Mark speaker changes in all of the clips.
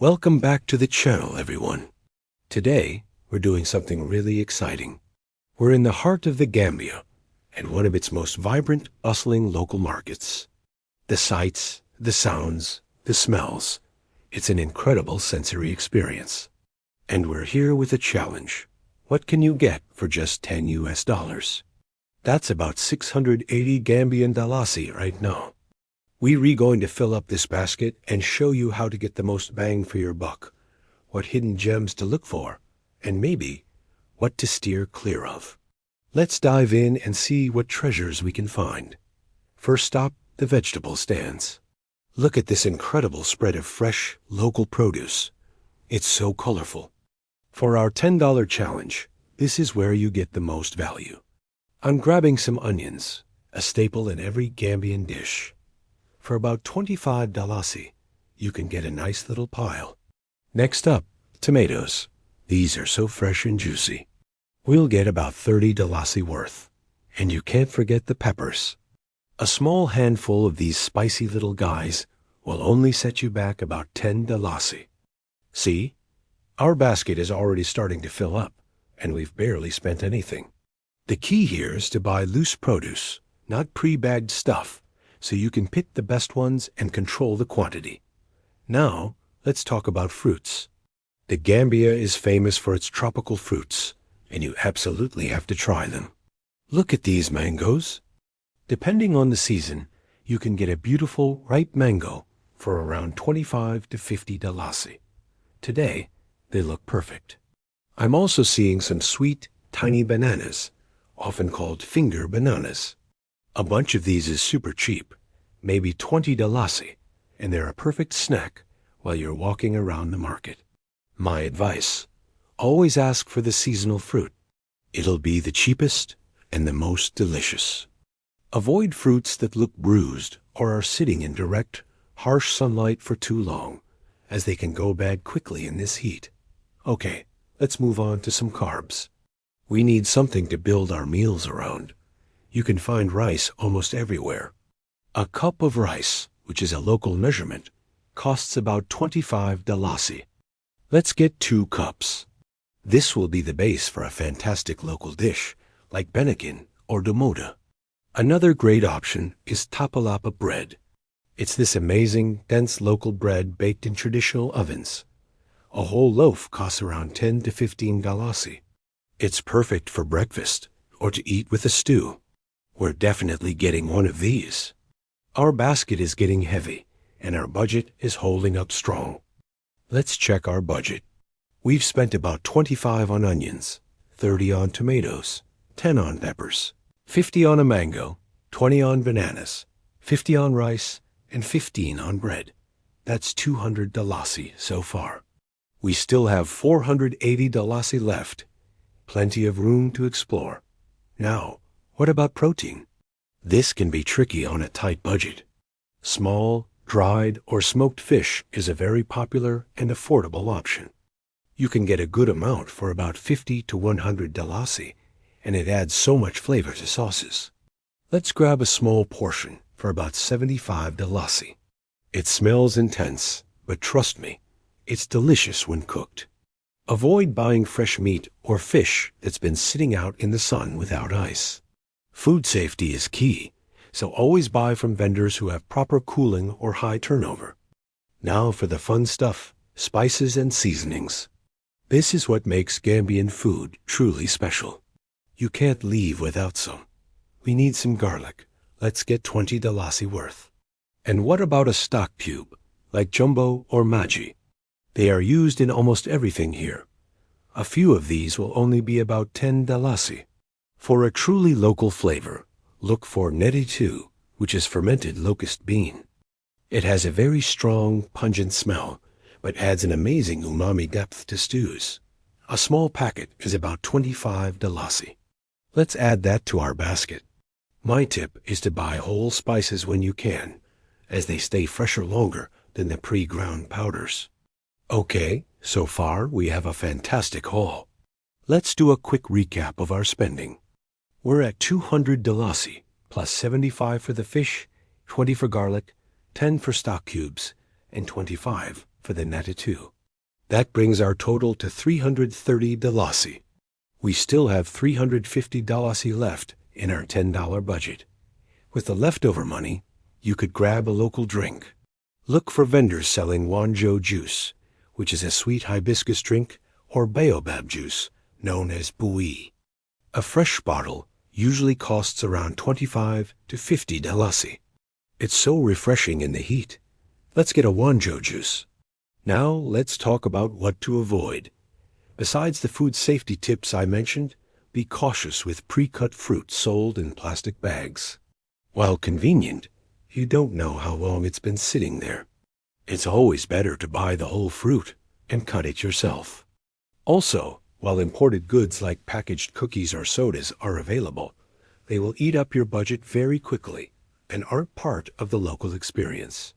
Speaker 1: Welcome back to the channel, everyone. Today, we're doing something really exciting. We're in the heart of the Gambia, and one of its most vibrant, bustling local markets. The sights, the sounds, the smells. It's an incredible sensory experience. And we're here with a challenge. What can you get for just $10 US? That's about 680 Gambian dalasi right now. We're going to fill up this basket and show you how to get the most bang for your buck, what hidden gems to look for, and maybe what to steer clear of. Let's dive in and see what treasures we can find. First stop, the vegetable stands. Look at this incredible spread of fresh, local produce. It's so colorful. For our $10 challenge, this is where you get the most value. I'm grabbing some onions, a staple in every Gambian dish. For about 25 dalasi, you can get a nice little pile. Next up, tomatoes. These are so fresh and juicy. We'll get about 30 dalasi worth. And you can't forget the peppers. A small handful of these spicy little guys will only set you back about 10 dalasi. See? Our basket is already starting to fill up, and we've barely spent anything. The key here is to buy loose produce, not pre-bagged stuff, so you can pick the best ones and control the quantity. Now, let's talk about fruits. The Gambia is famous for its tropical fruits, and you absolutely have to try them. Look at these mangoes. Depending on the season, you can get a beautiful, ripe mango for around 25 to 50 dalasi. Today, they look perfect. I'm also seeing some sweet, tiny bananas, often called finger bananas. A bunch of these is super cheap, maybe 20 dalasi, and they're a perfect snack while you're walking around the market. My advice, always ask for the seasonal fruit. It'll be the cheapest and the most delicious. Avoid fruits that look bruised or are sitting in direct, harsh sunlight for too long, as they can go bad quickly in this heat. Okay, let's move on to some carbs. We need something to build our meals around. You can find rice almost everywhere. A cup of rice, which is a local measurement, costs about 25 dalasi. Let's get 2 cups. This will be the base for a fantastic local dish, like benekin or domoda. Another great option is tapalapa bread. It's this amazing, dense local bread baked in traditional ovens. A whole loaf costs around 10 to 15 dalasi. It's perfect for breakfast or to eat with a stew. We're definitely getting one of these. Our basket is getting heavy, and our budget is holding up strong. Let's check our budget. We've spent about 25 on onions, 30 on tomatoes, 10 on peppers, 50 on a mango, 20 on bananas, 50 on rice, and 15 on bread. That's 200 dalasi so far. We still have 480 dalasi left. Plenty of room to explore. Now, what about protein? This can be tricky on a tight budget. Small, dried, or smoked fish is a very popular and affordable option. You can get a good amount for about 50 to 100 dalasi, and it adds so much flavor to sauces. Let's grab a small portion for about 75 dalasi. It smells intense, but trust me, it's delicious when cooked. Avoid buying fresh meat or fish that's been sitting out in the sun without ice. Food safety is key, so always buy from vendors who have proper cooling or high turnover. Now for the fun stuff, spices and seasonings. This is what makes Gambian food truly special. You can't leave without some. We need some garlic. Let's get 20 dalasi worth. And what about a stock cube, like jumbo or magi? They are used in almost everything here. A few of these will only be about 10 dalasi. For a truly local flavor, look for vidIQ, which is fermented locust bean. It has a very strong, pungent smell, but adds an amazing umami depth to stews. A small packet is about 25 dalasi. Let's add that to our basket. My tip is to buy whole spices when you can, as they stay fresher longer than the pre-ground powders. Okay, so far we have a fantastic haul. Let's do a quick recap of our spending. We're at 200 dalasi, plus 75 for the fish, 20 for garlic, 10 for stock cubes, and 25 for the natatu. That brings our total to 330 dalasi. We still have 350 dalasi left in our $10 budget. With the leftover money, you could grab a local drink. Look for vendors selling wanjo juice, which is a sweet hibiscus drink, or baobab juice, known as bui. A fresh bottle usually costs around 25 to 50 dalasi. It's so refreshing in the heat. Let's get a wanjo juice. Now let's talk about what to avoid. Besides the food safety tips I mentioned, be cautious with pre-cut fruit sold in plastic bags. While convenient, you don't know how long it's been sitting there. It's always better to buy the whole fruit and cut it yourself. Also, while imported goods like packaged cookies or sodas are available, they will eat up your budget very quickly and aren't part of the local experience.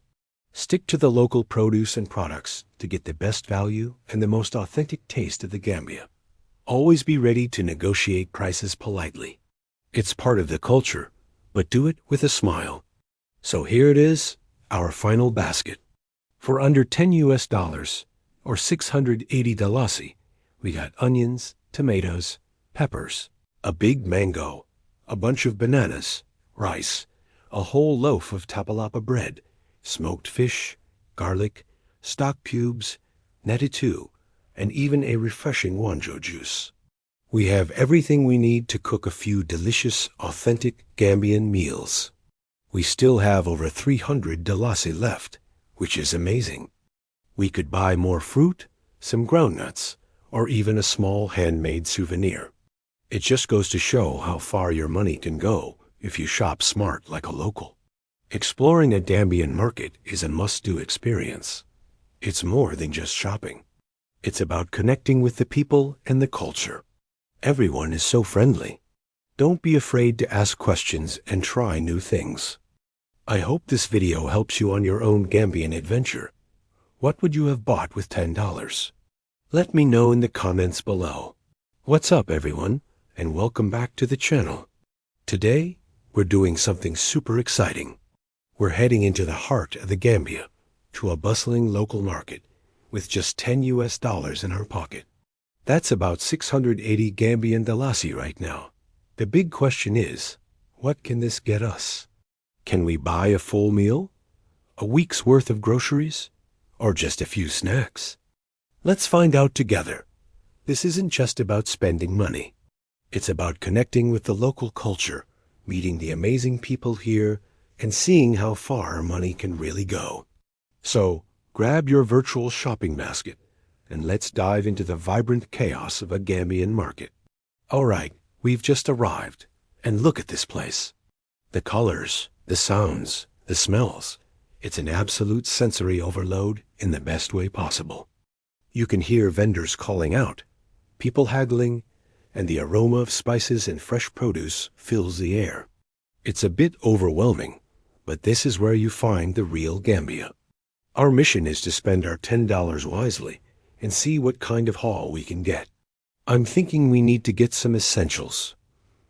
Speaker 1: Stick to the local produce and products to get the best value and the most authentic taste of the Gambia. Always be ready to negotiate prices politely. It's part of the culture, but do it with a smile. So here it is, our final basket. For under $10 or 680 dalasi, we got onions, tomatoes, peppers, a big mango, a bunch of bananas, rice, a whole loaf of tapalapa bread, smoked fish, garlic, stock cubes, natatu, and even a refreshing wanjo juice. We have everything we need to cook a few delicious, authentic Gambian meals. We still have over 300 dalasi left, which is amazing. We could buy more fruit, some groundnuts, or even a small handmade souvenir. It just goes to show how far your money can go if you shop smart like a local. Exploring a Gambian market is a must-do experience. It's more than just shopping. It's about connecting with the people and the culture. Everyone is so friendly. Don't be afraid to ask questions and try new things. I hope this video helps you on your own Gambian adventure. What would you have bought with $10? Let me know in the comments below. What's up, everyone, and welcome back to the channel. Today, we're doing something super exciting. We're heading into the heart of the Gambia, to a bustling local market, with just $10 in our pocket. That's about 680 Gambian dalasi right now. The big question is, what can this get us? Can we buy a full meal? A week's worth of groceries? Or just a few snacks? Let's find out together. This isn't just about spending money. It's about connecting with the local culture, meeting the amazing people here, and seeing how far money can really go. So, grab your virtual shopping basket, and let's dive into the vibrant chaos of a Gambian market. All right, we've just arrived, and look at this place. The colors, the sounds, the smells. It's an absolute sensory overload in the best way possible. You can hear vendors calling out, people haggling, and the aroma of spices and fresh produce fills the air. It's a bit overwhelming, but this is where you find the real Gambia. Our mission is to spend our $10 wisely and see what kind of haul we can get. I'm thinking we need to get some essentials,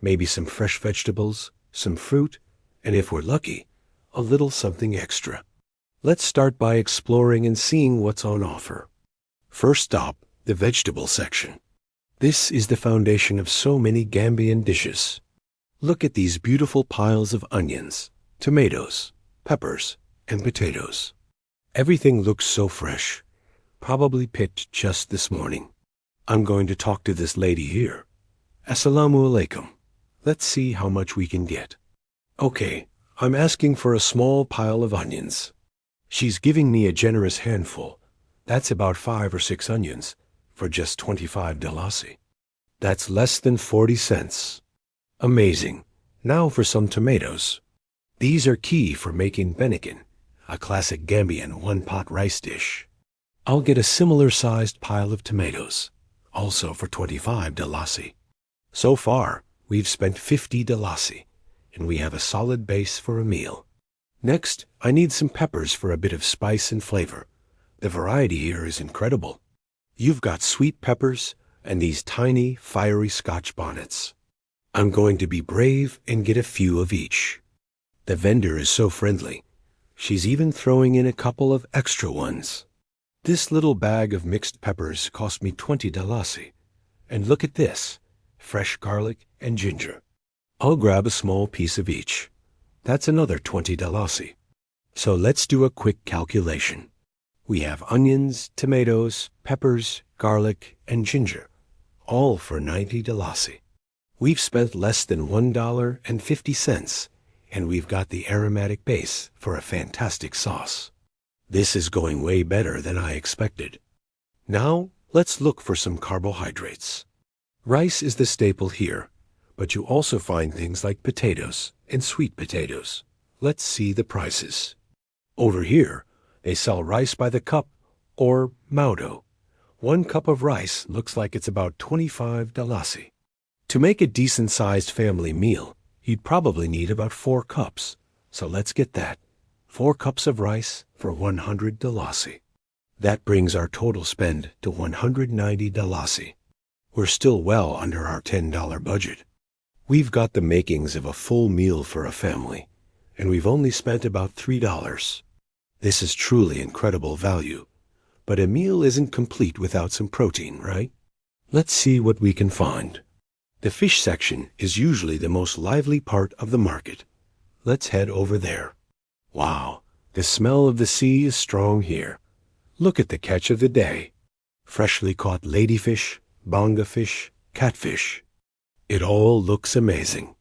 Speaker 1: maybe some fresh vegetables, some fruit, and if we're lucky, a little something extra. Let's start by exploring and seeing what's on offer. First stop, the vegetable section. This is the foundation of so many Gambian dishes. Look at these beautiful piles of onions, tomatoes, peppers, and potatoes. Everything looks so fresh, probably picked just this morning. I'm going to talk to this lady here. Assalamu alaikum. Let's see how much we can get. Okay, I'm asking for a small pile of onions. She's giving me a generous handful. That's about 5 or 6 onions for just 25 dalasi. That's less than 40 cents. Amazing. Now for some tomatoes. These are key for making benikin, a classic Gambian one-pot rice dish. I'll get a similar-sized pile of tomatoes, also for 25 dalasi. So far, we've spent 50 dalasi, and we have a solid base for a meal. Next, I need some peppers for a bit of spice and flavor. The variety here is incredible. You've got sweet peppers and these tiny, fiery Scotch bonnets. I'm going to be brave and get a few of each. The vendor is so friendly. She's even throwing in a couple of extra ones. This little bag of mixed peppers cost me 20 dalasi. And look at this, fresh garlic and ginger. I'll grab a small piece of each. That's another 20 dalasi. So let's do a quick calculation. We have onions, tomatoes, peppers, garlic, and ginger, all for 90 dalasi. We've spent less than $1.50, and we've got the aromatic base for a fantastic sauce. This is going way better than I expected. Now, let's look for some carbohydrates. Rice is the staple here, but you also find things like potatoes and sweet potatoes. Let's see the prices. Over here, they sell rice by the cup, or maudo. 1 cup of rice looks like it's about 25 dalasi. To make a decent-sized family meal, you'd probably need about 4 cups. So let's get that. 4 cups of rice for 100 dalasi. That brings our total spend to 190 dalasi. We're still well under our $10 budget. We've got the makings of a full meal for a family, and we've only spent about $3. This is truly incredible value. But a meal isn't complete without some protein, right? Let's see what we can find. The fish section is usually the most lively part of the market. Let's head over there. Wow, the smell of the sea is strong here. Look at the catch of the day. Freshly caught ladyfish, bonga fish, catfish. It all looks amazing.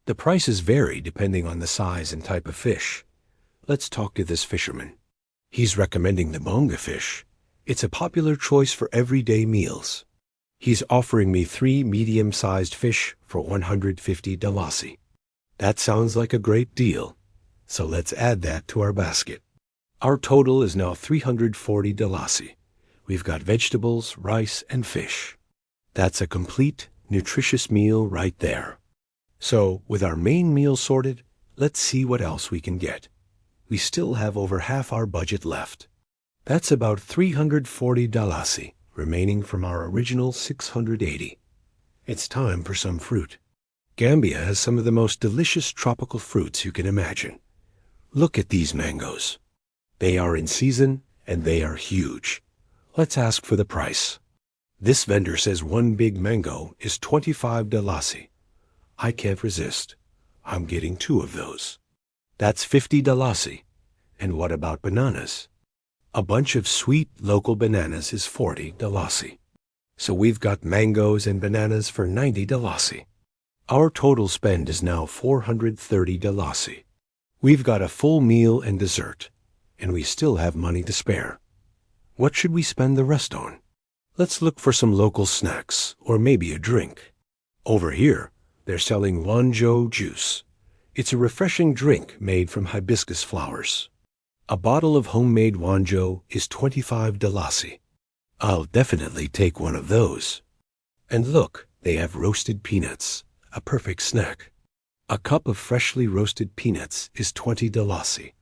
Speaker 1: The prices vary depending on the size and type of fish. Let's talk to this fisherman. He's recommending the bonga fish. It's a popular choice for everyday meals. He's offering me 3 medium-sized fish for 150 dalasi. That sounds like a great deal. So let's add that to our basket. Our total is now 340 dalasi. We've got vegetables, rice, and fish. That's a complete, nutritious meal right there. So, with our main meal sorted, let's see what else we can get. We still have over half our budget left. That's about 340 dalasi, remaining from our original 680. It's time for some fruit. Gambia has some of the most delicious tropical fruits you can imagine. Look at these mangoes. They are in season, and they are huge. Let's ask for the price. This vendor says 1 big mango is 25 dalasi. I can't resist. I'm getting 2 of those. That's 50 dalasi. And what about bananas? A bunch of sweet local bananas is 40 dalasi. So we've got mangoes and bananas for 90 dalasi. Our total spend is now 430 dalasi. We've got a full meal and dessert, and we still have money to spare. What should we spend the rest on? Let's look for some local snacks, or maybe a drink. Over here, they're selling wanjo juice. It's a refreshing drink made from hibiscus flowers. A bottle of homemade wanjo is 25 dalasi. I'll definitely take one of those. And look, they have roasted peanuts, a perfect snack. A cup of freshly roasted peanuts is 20 dalasi.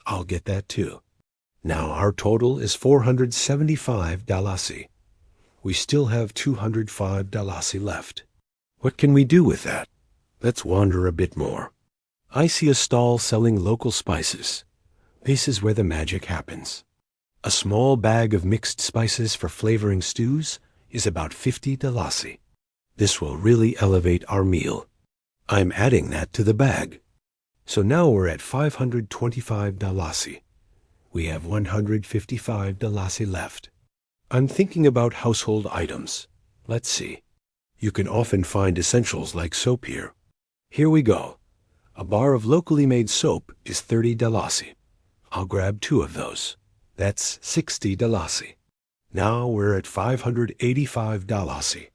Speaker 1: I'll get that too. Now our total is 475 dalasi. We still have 205 dalasi left. What can we do with that? Let's wander a bit more. I see a stall selling local spices. This is where the magic happens. A small bag of mixed spices for flavoring stews is about 50 dalasi. This will really elevate our meal. I'm adding that to the bag. So now we're at 525 dalasi. We have 155 dalasi left. I'm thinking about household items. Let's see. You can often find essentials like soap here. Here we go. A bar of locally made soap is 30 dalasi. I'll grab 2 of those. That's 60 dalasi. Now we're at 585 dalasi.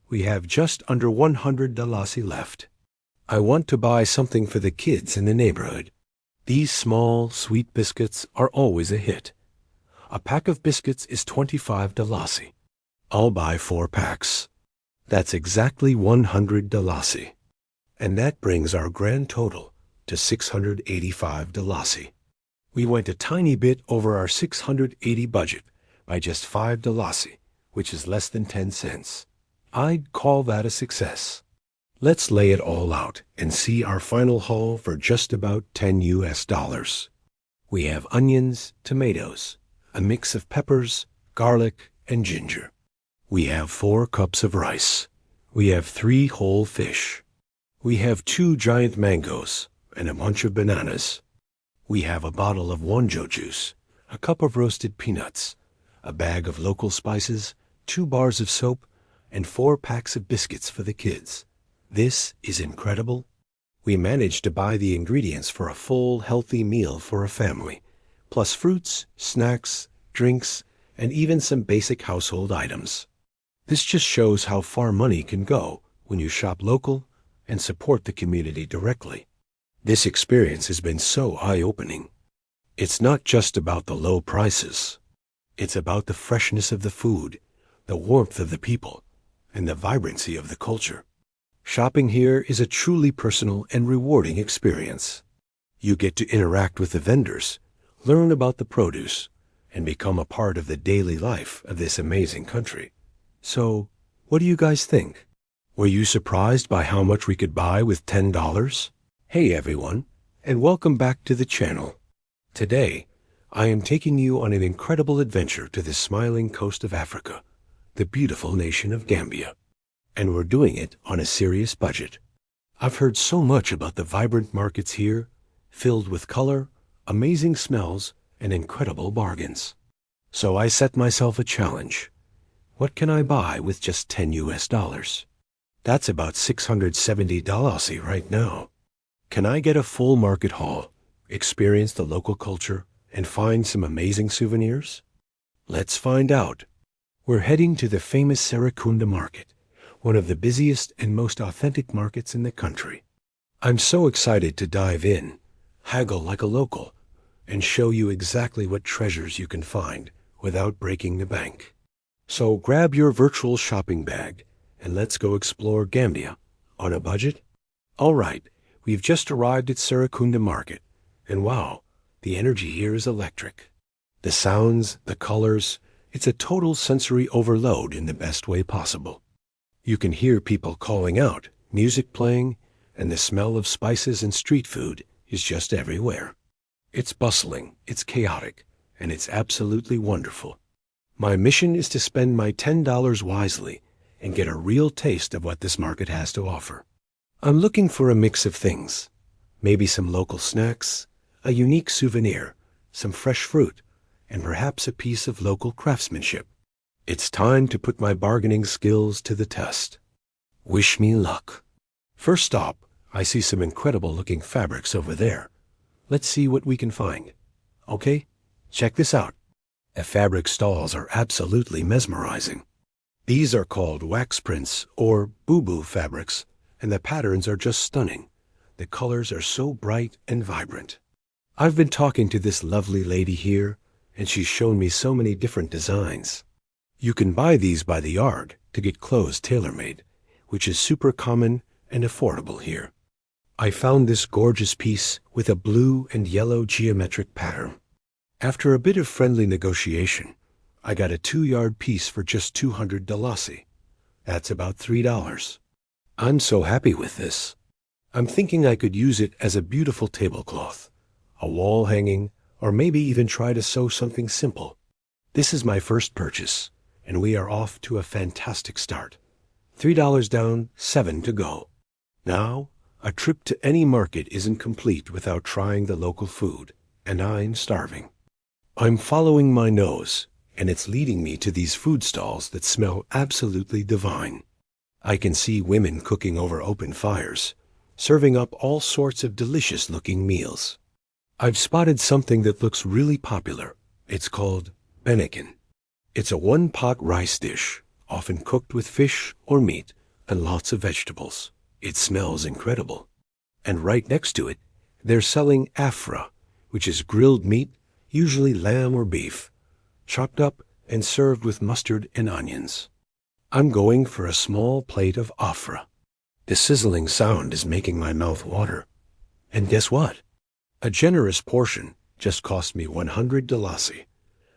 Speaker 1: We have just under 100 dalasi left. I want to buy something for the kids in the neighborhood. These small, sweet biscuits are always a hit. A pack of biscuits is 25 dalasi. I'll buy 4 packs. That's exactly 100 dalasi. And that brings our grand total to 685 dalasi. We went a tiny bit over our 680 budget by just 5 dalasi, which is less than 10 cents. I'd call that a success. Let's lay it all out and see our final haul for just about $10 US. We have onions, tomatoes, a mix of peppers, garlic, and ginger. We have 4 cups of rice. We have 3 whole fish. We have 2 giant mangoes and a bunch of bananas. We have a bottle of wonjo juice, a cup of roasted peanuts, a bag of local spices, 2 bars of soap, and 4 packs of biscuits for the kids. This is incredible. We managed to buy the ingredients for a full, healthy meal for a family, plus fruits, snacks, drinks, and even some basic household items. This just shows how far money can go when you shop local and support the community directly. This experience has been so eye-opening. It's not just about the low prices. It's about the freshness of the food, the warmth of the people, and the vibrancy of the culture. Shopping here is a truly personal and rewarding experience. You get to interact with the vendors, learn about the produce, and become a part of the daily life of this amazing country. So, what do you guys think? Were you surprised by how much we could buy with $10? Hey everyone, and welcome back to the channel. Today, I am taking you on an incredible adventure to the smiling coast of Africa, the beautiful nation of Gambia. And we're doing it on a serious budget. I've heard so much about the vibrant markets here, filled with color, amazing smells, and incredible bargains. So I set myself a challenge. What can I buy with just $10? That's about $670 right now. Can I get a full market haul, experience the local culture, and find some amazing souvenirs? Let's find out. We're heading to the famous Serekunda Market, one of the busiest and most authentic markets in the country. I'm so excited to dive in, haggle like a local, and show you exactly what treasures you can find without breaking the bank. So grab your virtual shopping bag and let's go explore Gambia on a budget. All right, we've just arrived at Serekunda Market, and wow, the energy here is electric. The sounds, the colors, it's a total sensory overload in the best way possible. You can hear people calling out, music playing, and the smell of spices and street food is just everywhere. It's bustling, it's chaotic, and it's absolutely wonderful. My mission is to spend my $10 wisely and get a real taste of what this market has to offer. I'm looking for a mix of things. Maybe some local snacks, a unique souvenir, some fresh fruit, and perhaps a piece of local craftsmanship. It's time to put my bargaining skills to the test. Wish me luck. First stop, I see some incredible looking fabrics over there. Let's see what we can find. Okay, check this out. The fabric stalls are absolutely mesmerizing. These are called wax prints or boo-boo fabrics, and the patterns are just stunning. The colors are so bright and vibrant. I've been talking to this lovely lady here, and she's shown me so many different designs. You can buy these by the yard to get clothes tailor-made, which is super common and affordable here. I found this gorgeous piece with a blue and yellow geometric pattern. After a bit of friendly negotiation, I got a 2-yard piece for just $200. That's about $3. I'm so happy with this. I'm thinking I could use it as a beautiful tablecloth, a wall hanging, or maybe even try to sew something simple. This is my first purchase, and we are off to a fantastic start. $3 down, 7 to go. Now, a trip to any market isn't complete without trying the local food, and I'm starving. I'm following my nose, and it's leading me to these food stalls that smell absolutely divine. I can see women cooking over open fires, serving up all sorts of delicious-looking meals. I've spotted something that looks really popular. It's called benikin. It's a one-pot rice dish, often cooked with fish or meat and lots of vegetables. It smells incredible. And right next to it, they're selling afra, which is grilled meat, usually lamb or beef, chopped up and served with mustard and onions. I'm going for a small plate of afra. The sizzling sound is making my mouth water. And guess what? A generous portion just cost me 100 dalasi.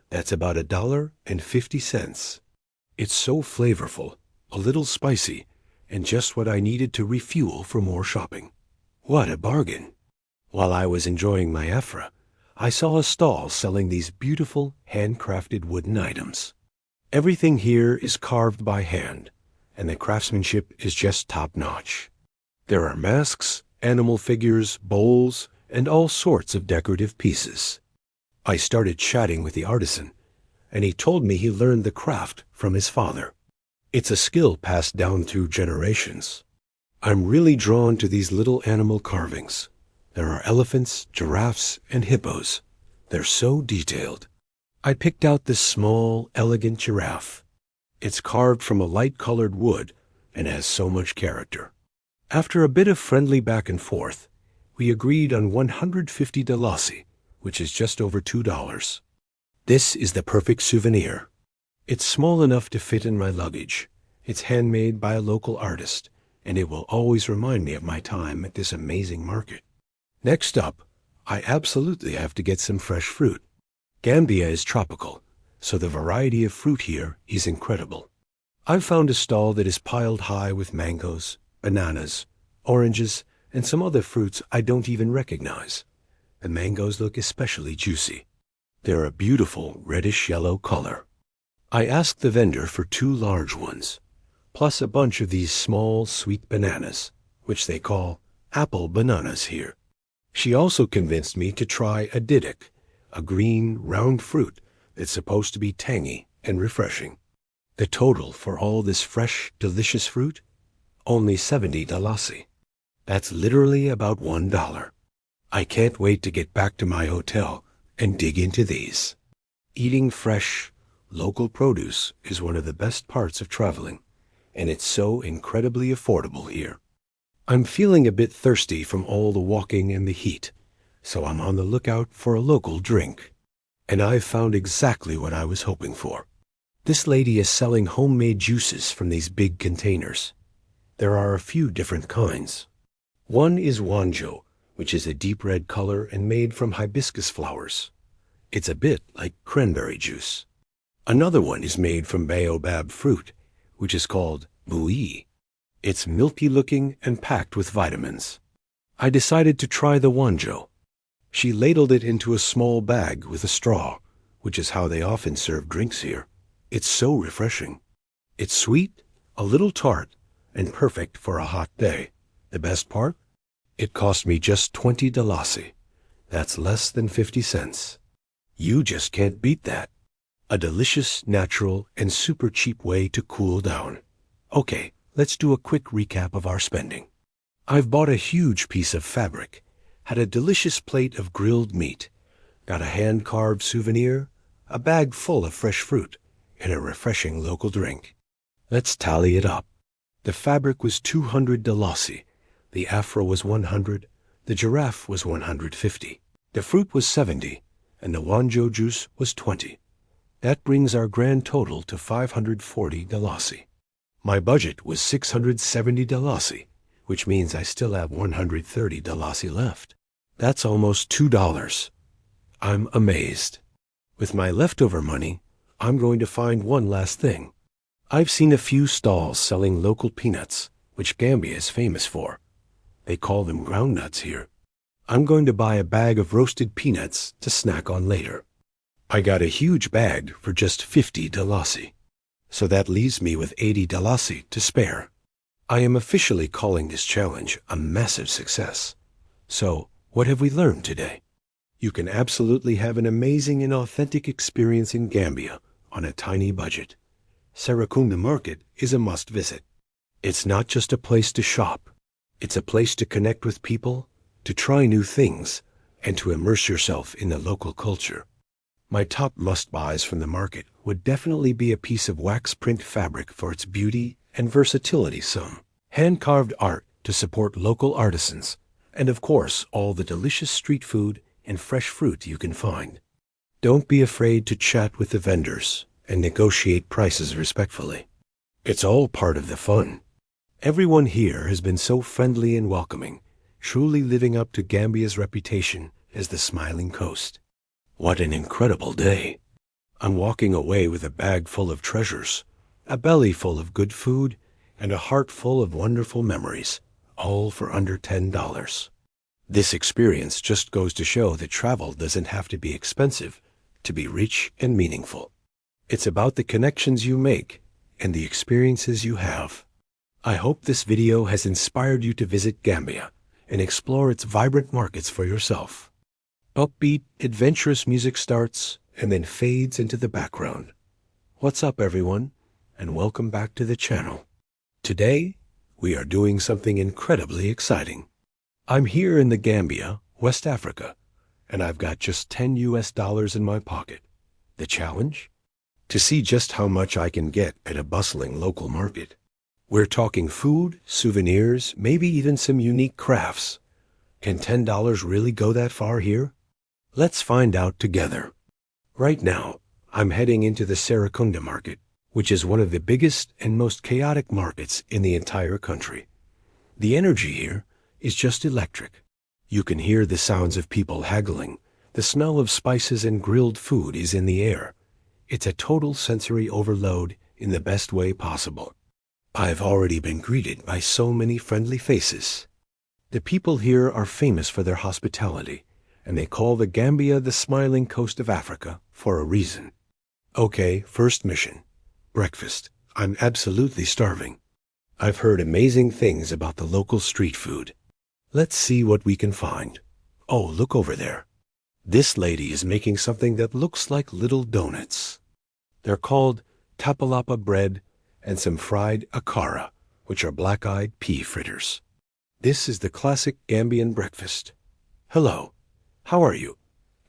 Speaker 1: That's about $1.50. It's so flavorful, a little spicy, and just what I needed to refuel for more shopping. What a bargain! While I was enjoying my afra, I saw a stall selling these beautiful handcrafted wooden items. Everything here is carved by hand, and the craftsmanship is just top-notch. There are masks, animal figures, bowls, and all sorts of decorative pieces. I started chatting with the artisan, and he told me he learned the craft from his father. It's a skill passed down through generations. I'm really drawn to these little animal carvings. There are elephants, giraffes, and hippos. They're so detailed. I picked out this small, elegant giraffe. It's carved from a light-colored wood and has so much character. After a bit of friendly back and forth, we agreed on 150 dalasi, which is just over $2. This is the perfect souvenir. It's small enough to fit in my luggage. It's handmade by a local artist, and it will always remind me of my time at this amazing market. Next up, I absolutely have to get some fresh fruit. Gambia is tropical, so the variety of fruit here is incredible. I've found a stall that is piled high with mangoes, bananas, oranges, and some other fruits I don't even recognize. The mangoes look especially juicy. They're a beautiful reddish-yellow color. I asked the vendor for 2 large ones, plus a bunch of these small, sweet bananas, which they call apple bananas here. She also convinced me to try a vidIQ, a green, round fruit that's supposed to be tangy and refreshing. The total for all this fresh, delicious fruit? Only 70 dalasi. That's literally about $1. I can't wait to get back to my hotel and dig into these. Eating fresh, local produce is one of the best parts of traveling, and it's so incredibly affordable here. I'm feeling a bit thirsty from all the walking and the heat, so I'm on the lookout for a local drink. And I've found exactly what I was hoping for. This lady is selling homemade juices from these big containers. There are a few different kinds. One is wanjo, which is a deep red color and made from hibiscus flowers. It's a bit like cranberry juice. Another one is made from baobab fruit, which is called bui. It's milky-looking and packed with vitamins. I decided to try the wanjo. She ladled it into a small bag with a straw, which is how they often serve drinks here. It's so refreshing. It's sweet, a little tart, and perfect for a hot day. The best part? It cost me just 20 dalasi. That's less than 50 cents. You just can't beat that. A delicious, natural, and super cheap way to cool down. Okay, let's do a quick recap of our spending. I've bought a huge piece of fabric, had a delicious plate of grilled meat, got a hand-carved souvenir, a bag full of fresh fruit, and a refreshing local drink. Let's tally it up. The fabric was 200 dalasi, the afro was 100, the giraffe was 150, the fruit was 70, and the wanjo juice was 20. That brings our grand total to 540 dalasi. My budget was 670 dalasi, which means I still have 130 dalasi left. That's almost $2. I'm amazed. With my leftover money, I'm going to find one last thing. I've seen a few stalls selling local peanuts, which Gambia is famous for. They call them groundnuts here. I'm going to buy a bag of roasted peanuts to snack on later. I got a huge bag for just 50 dalasi, so that leaves me with 80 dalasi to spare. I am officially calling this challenge a massive success. So, what have we learned today? You can absolutely have an amazing and authentic experience in Gambia on a tiny budget. Serekunda Market is a must-visit. It's not just a place to shop. It's a place to connect with people, to try new things, and to immerse yourself in the local culture. My top must-buys from the market would definitely be a piece of wax print fabric for its beauty and versatility, some hand-carved art to support local artisans, and of course all the delicious street food and fresh fruit you can find. Don't be afraid to chat with the vendors and negotiate prices respectfully. It's all part of the fun. Everyone here has been so friendly and welcoming, truly living up to Gambia's reputation as the Smiling Coast. What an incredible day. I'm walking away with a bag full of treasures, a belly full of good food, and a heart full of wonderful memories, all for under $10. This experience just goes to show that travel doesn't have to be expensive to be rich and meaningful. It's about the connections you make and the experiences you have. I hope this video has inspired you to visit Gambia and explore its vibrant markets for yourself. Upbeat, adventurous music starts and then fades into the background. What's up, everyone, and welcome back to the channel. Today, we are doing something incredibly exciting. I'm here in the Gambia, West Africa, and I've got just $10 in my pocket. The challenge? To see just how much I can get at a bustling local market. We're talking food, souvenirs, maybe even some unique crafts. Can $10 really go that far here? Let's find out together. Right now, I'm heading into the Serekunda market, which is one of the biggest and most chaotic markets in the entire country. The energy here is just electric. You can hear the sounds of people haggling. The smell of spices and grilled food is in the air. It's a total sensory overload in the best way possible. I've already been greeted by so many friendly faces. The people here are famous for their hospitality, and they call the Gambia the smiling coast of Africa for a reason. Okay, first mission. Breakfast. I'm absolutely starving. I've heard amazing things about the local street food. Let's see what we can find. Oh, look over there. This lady is making something that looks like little donuts. They're called tapalapa bread and some fried akara, which are black-eyed pea fritters. This is the classic Gambian breakfast. Hello. How are you?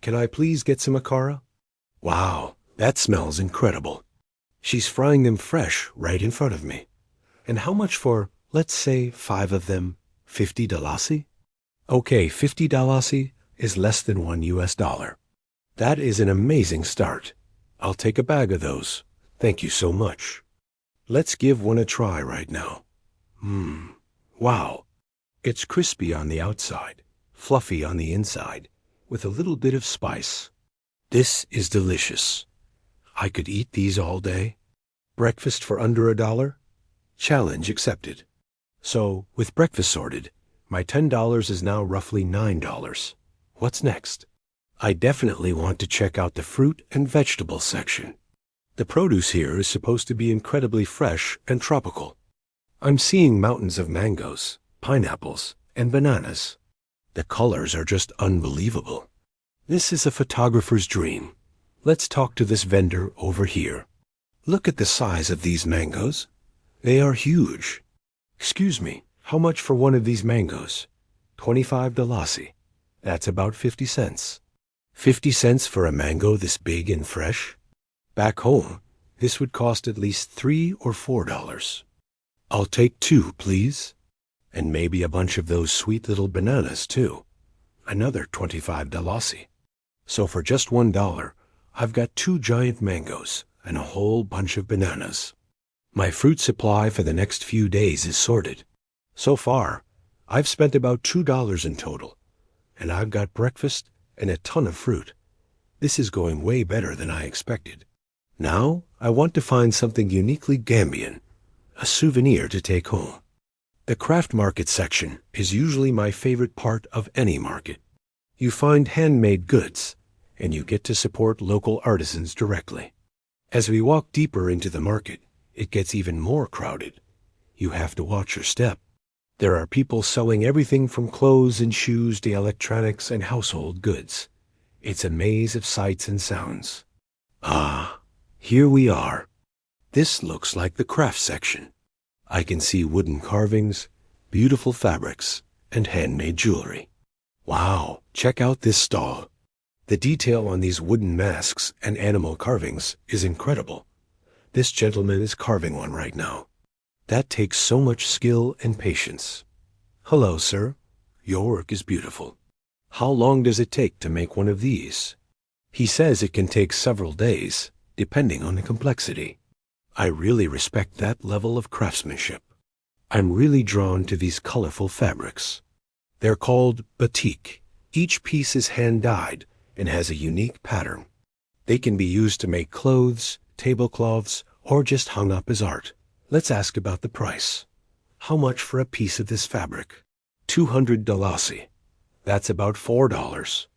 Speaker 1: Can I please get some akara? Wow, that smells incredible. She's frying them fresh right in front of me. And how much for, let's say, 5 of them? $50? Okay, $50 is less than $1. That is an amazing start. I'll take a bag of those. Thank you so much. Let's give one a try right now. Wow. It's crispy on the outside, fluffy on the inside, with a little bit of spice. This is delicious. I could eat these all day. Breakfast for under $1? Challenge accepted. So, with breakfast sorted, my $10 is now roughly $9. What's next? I definitely want to check out the fruit and vegetable section. The produce here is supposed to be incredibly fresh and tropical. I'm seeing mountains of mangoes, pineapples, and bananas. The colors are just unbelievable. This is a photographer's dream. Let's talk to this vendor over here. Look at the size of these mangoes. They are huge. Excuse me, how much for one of these mangoes? $25. That's about 50 cents. 50 cents for a mango this big and fresh? Back home, this would cost at least $3 or $4. I'll take 2, please. And maybe a bunch of those sweet little bananas, too. Another $25. So for just $1, I've got 2 giant mangoes and a whole bunch of bananas. My fruit supply for the next few days is sorted. So far, I've spent about $2 in total, and I've got breakfast and a ton of fruit. This is going way better than I expected. Now, I want to find something uniquely Gambian, a souvenir to take home. The craft market section is usually my favorite part of any market. You find handmade goods, and you get to support local artisans directly. As we walk deeper into the market, it gets even more crowded. You have to watch your step. There are people selling everything from clothes and shoes to electronics and household goods. It's a maze of sights and sounds. Ah, here we are. This looks like the craft section. I can see wooden carvings, beautiful fabrics, and handmade jewelry. Wow, check out this stall. The detail on these wooden masks and animal carvings is incredible. This gentleman is carving one right now. That takes so much skill and patience. Hello, sir. Your work is beautiful. How long does it take to make one of these? He says it can take several days, depending on the complexity. I really respect that level of craftsmanship. I'm really drawn to these colorful fabrics. They're called batik. Each piece is hand-dyed and has a unique pattern. They can be used to make clothes, tablecloths, or just hung up as art. Let's ask about the price. How much for a piece of this fabric? $200. That's about $4.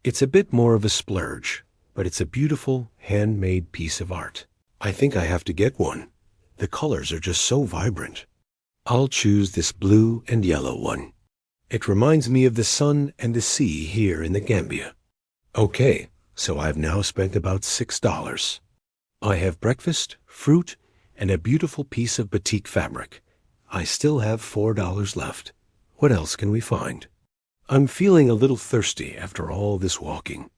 Speaker 1: It's a bit more of a splurge, but it's a beautiful, handmade piece of art. I think I have to get one. The colors are just so vibrant. I'll choose this blue and yellow one. It reminds me of the sun and the sea here in the Gambia. Okay, so I've now spent about $6. I have breakfast, fruit, and a beautiful piece of batik fabric. I still have $4 left. What else can we find? I'm feeling a little thirsty after all this walking.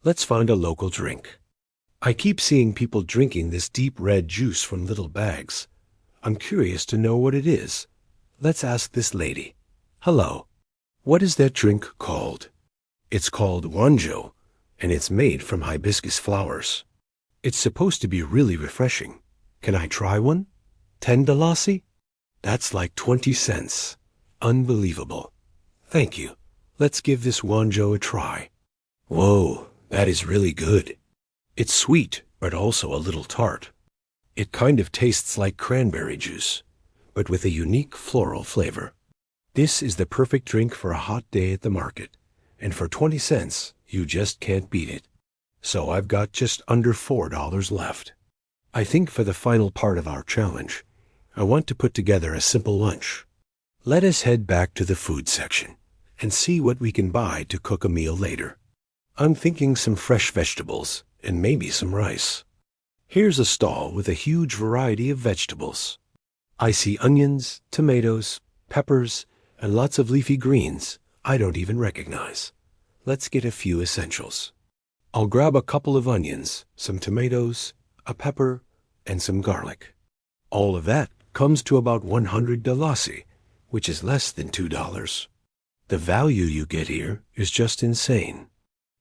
Speaker 1: Let's find a local drink. I keep seeing people drinking this deep red juice from little bags. I'm curious to know what it is. Let's ask this lady. Hello. What is that drink called? It's called wanjo, and it's made from hibiscus flowers. It's supposed to be really refreshing. Can I try one? $10? That's like 20 cents. Unbelievable. Thank you. Let's give this wanjo a try. Whoa, that is really good. It's sweet, but also a little tart. It kind of tastes like cranberry juice, but with a unique floral flavor. This is the perfect drink for a hot day at the market, and for 20 cents, you just can't beat it. So I've got just under $4 left. I think for the final part of our challenge, I want to put together a simple lunch. Let us head back to the food section and see what we can buy to cook a meal later. I'm thinking some fresh vegetables and maybe some rice. Here's a stall with a huge variety of vegetables. I see onions, tomatoes, peppers, and lots of leafy greens I don't even recognize. Let's get a few essentials. I'll grab a couple of onions, some tomatoes, a pepper, and some garlic. All of that comes to about 100 dalasi, which is less than $2. The value you get here is just insane.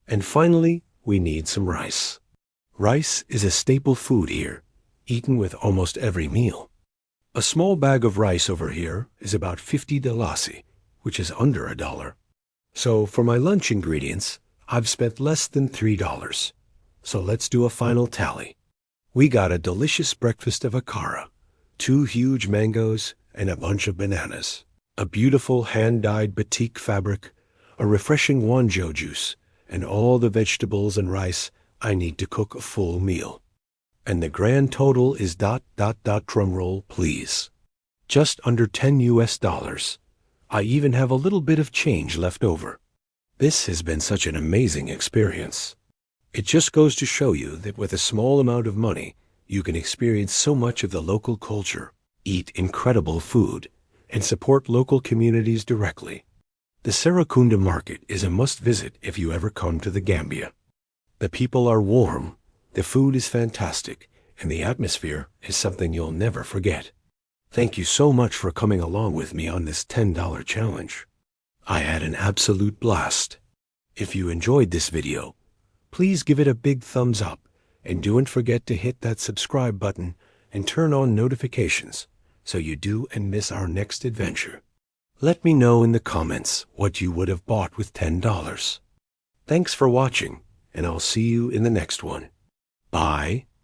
Speaker 1: And finally, we need some rice. Rice is a staple food here, eaten with almost every meal. A small bag of rice over here is about 50 dalasi, which is under $1. So for my lunch ingredients, I've spent less than $3. So let's do a final tally. We got a delicious breakfast of akara, 2 huge mangoes, and a bunch of bananas, a beautiful hand-dyed batik fabric, a refreshing wanjo juice, and all the vegetables and rice I need to cook a full meal. And the grand total is ... drum roll, please. Just under $10. I even have a little bit of change left over. This has been such an amazing experience. It just goes to show you that with a small amount of money, you can experience so much of the local culture, eat incredible food, and support local communities directly. The Serekunda Market is a must-visit if you ever come to the Gambia. The people are warm, the food is fantastic, and the atmosphere is something you'll never forget. Thank you so much for coming along with me on this $10 challenge. I had an absolute blast. If you enjoyed this video, please give it a big thumbs up, and don't forget to hit that subscribe button and turn on notifications so you don't miss our next adventure. Let me know in the comments what you would have bought with $10. Thanks for watching, and I'll see you in the next one. Bye.